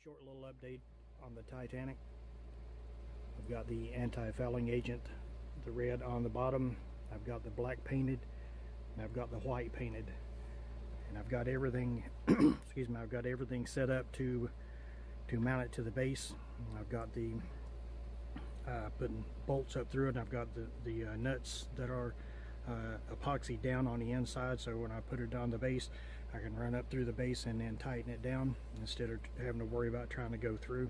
Short little update on the Titanic. I've got the anti-fouling agent, the red on the bottom. I've got the black painted, and I've got the white painted, and I've got everything. Excuse me. I've got everything set up to mount it to the base. I've got the putting bolts up through it, and I've got the nuts that are epoxy down on the inside, so when I put it on the base, I can run up through the base and then tighten it down instead of having to worry about trying to go through.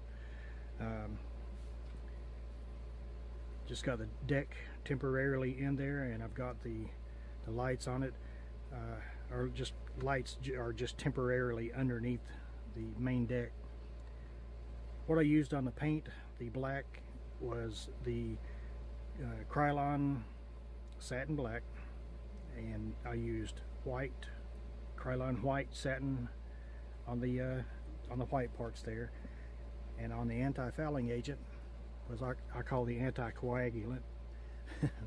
Just got the deck temporarily in there, and I've got the lights on it, or just lights are just temporarily underneath the main deck. What I used on the paint, the black, was the Krylon satin black, and I used white, Krylon white satin on the white parts there, and on the anti-fouling agent was I call the anti-coagulant,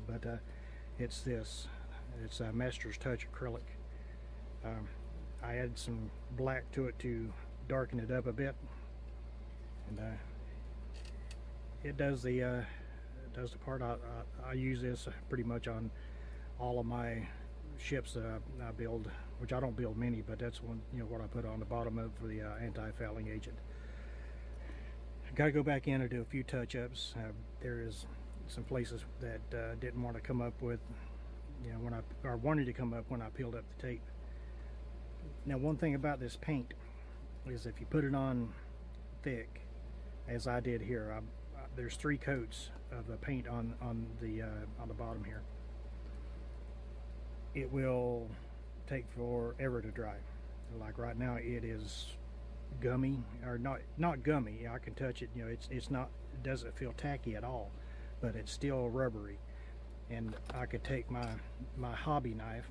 but it's this. It's a Master's Touch acrylic. I added some black to it to darken it up a bit, and it does the part. I use this pretty much on all of my ships that I build, which I don't build many, but that's one, what I put on the bottom of for the anti-fouling agent. I've got to go back in and do a few touch-ups. There is some places that didn't want to come up with, or wanted to come up when I peeled up the tape. Now, one thing about this paint is if you put it on thick, as I did here, there's 3 coats of the paint on the bottom here. It will take forever to dry. Like right now, it is gummy, or not gummy. I can touch it. It doesn't feel tacky at all, but it's still rubbery. And I could take my hobby knife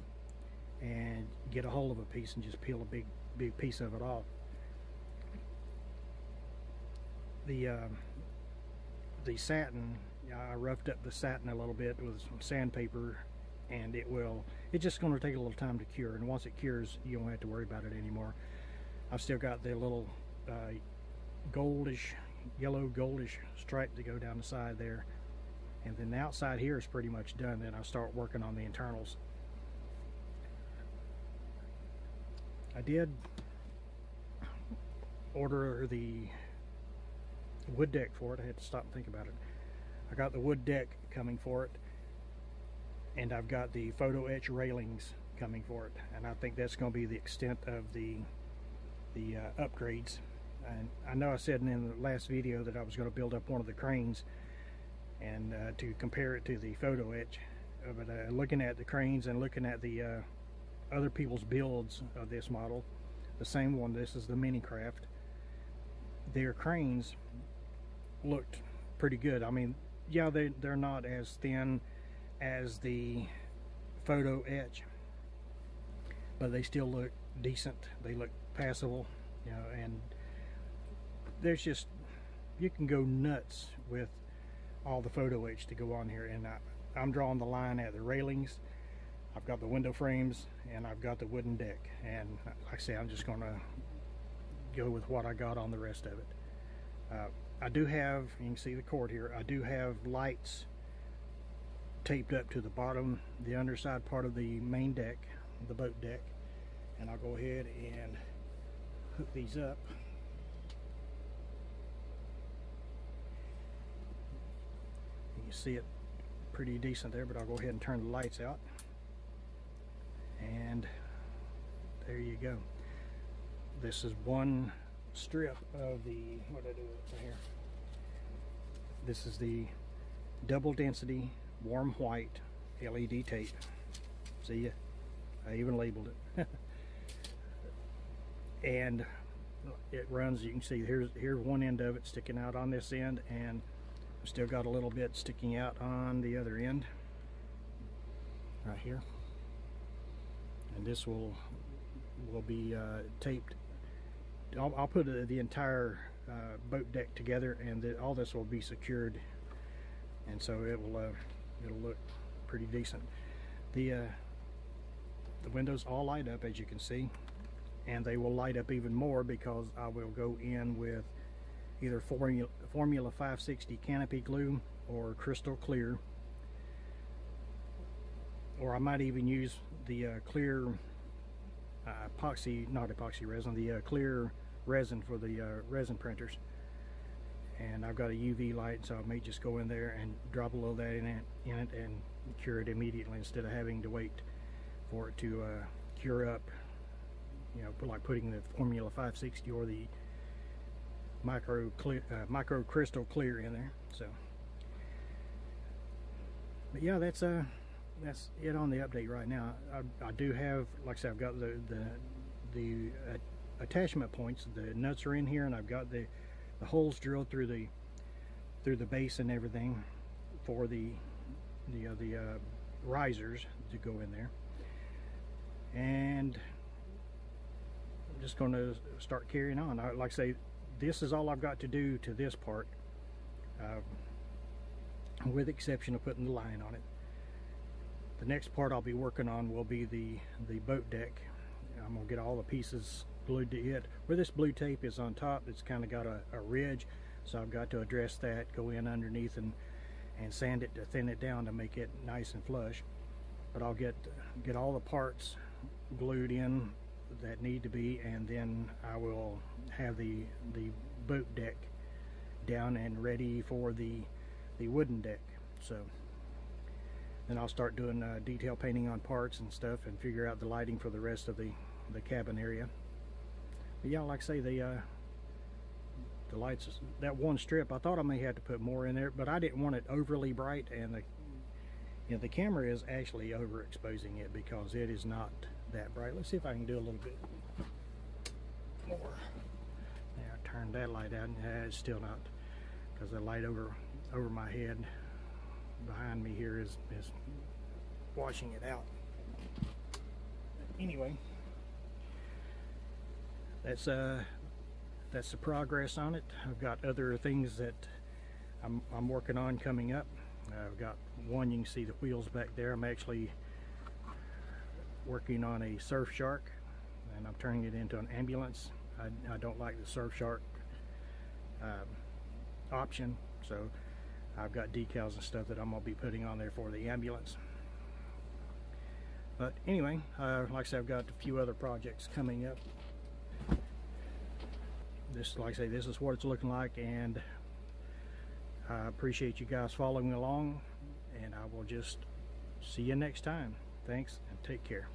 and get a hold of a piece and just peel a big piece of it off. The satin, I roughed up the satin a little bit with some sandpaper, and it's just going to take a little time to cure, and once it cures, you don't have to worry about it anymore. I've still got the little yellow goldish stripe to go down the side there, and then the outside here is pretty much done. Then I'll start working on the internals. I did order the wood deck for it. I had to stop and think about it. I got the wood deck coming for it, and I've got the photo etch railings coming for it, and I think that's going to be the extent of the upgrades. And I know I said in the last video that I was going to build up one of the cranes and to compare it to the photo etch, but looking at the cranes and looking at the other people's builds of this model, the same one, this is the Minicraft, their cranes looked pretty good. I mean, yeah, they're not as thin as the photo etch, but they still look decent. They look passable, and there's just, you can go nuts with all the photo etch to go on here. And I'm drawing the line at the railings. I've got the window frames, and I've got the wooden deck, and like I say, I'm just gonna go with what I got on the rest of it. I do have, you can see the cord here, I do have lights taped up to the bottom, the underside part of the main deck, the boat deck, and I'll go ahead and hook these up. You can see it pretty decent there, but I'll go ahead and turn the lights out, and there you go. This is one strip of the, what did I do with it here? This is the double density warm white LED tape. See ya? I even labeled it. And it runs, you can see here's one end of it sticking out on this end, and I've still got a little bit sticking out on the other end right here. And this will be taped. I'll put the entire boat deck together, and all this will be secured, and so it'll look pretty decent. The windows all light up, as you can see, and they will light up even more because I will go in with either Formula 560 canopy glue or crystal clear, or I might even use the clear not epoxy resin, the clear resin for the resin printers. And I've got a UV light, so I may just go in there and drop a little of that in it and cure it immediately instead of having to wait for it to cure up, you know, like putting the Formula 560 or the micro crystal clear in there. So, but yeah, that's it on the update right now. I do have, like I said, I've got the attachment points. The nuts are in here, and I've got the holes drilled through the base and everything for the risers to go in there. And I'm just going to start carrying on. Like I say, this is all I've got to do to this part, with the exception of putting the line on it. The next part I'll be working on will be the boat deck. I'm going to get all the pieces glued to it. Where this blue tape is on top, it's kind of got a ridge, so I've got to address that, go in underneath and sand it to thin it down to make it nice and flush. But I'll get all the parts glued in that need to be, and then I will have the boat deck down and ready for the wooden deck. So then I'll start doing detail painting on parts and stuff, and figure out the lighting for the rest of the cabin area. But yeah, like I say, the lights, that one strip, I thought I may have to put more in there, but I didn't want it overly bright, and the camera is actually overexposing it because it is not that bright. Let's see if I can do a little bit more. There, I turned that light out, and it's still not, because the light over my head behind me here is washing it out. Anyway, that's the progress on it. I've got other things that I'm working on coming up. I've got one, you can see the wheels back there. I'm actually working on a Surf Shark, and I'm turning it into an ambulance. I don't like the Surf Shark option, so I've got decals and stuff that I'm going to be putting on there for the ambulance. But anyway, like I said, I've got a few other projects coming up. This, like I say, this is what it's looking like, and I appreciate you guys following along, and I will just see you next time. Thanks, and take care.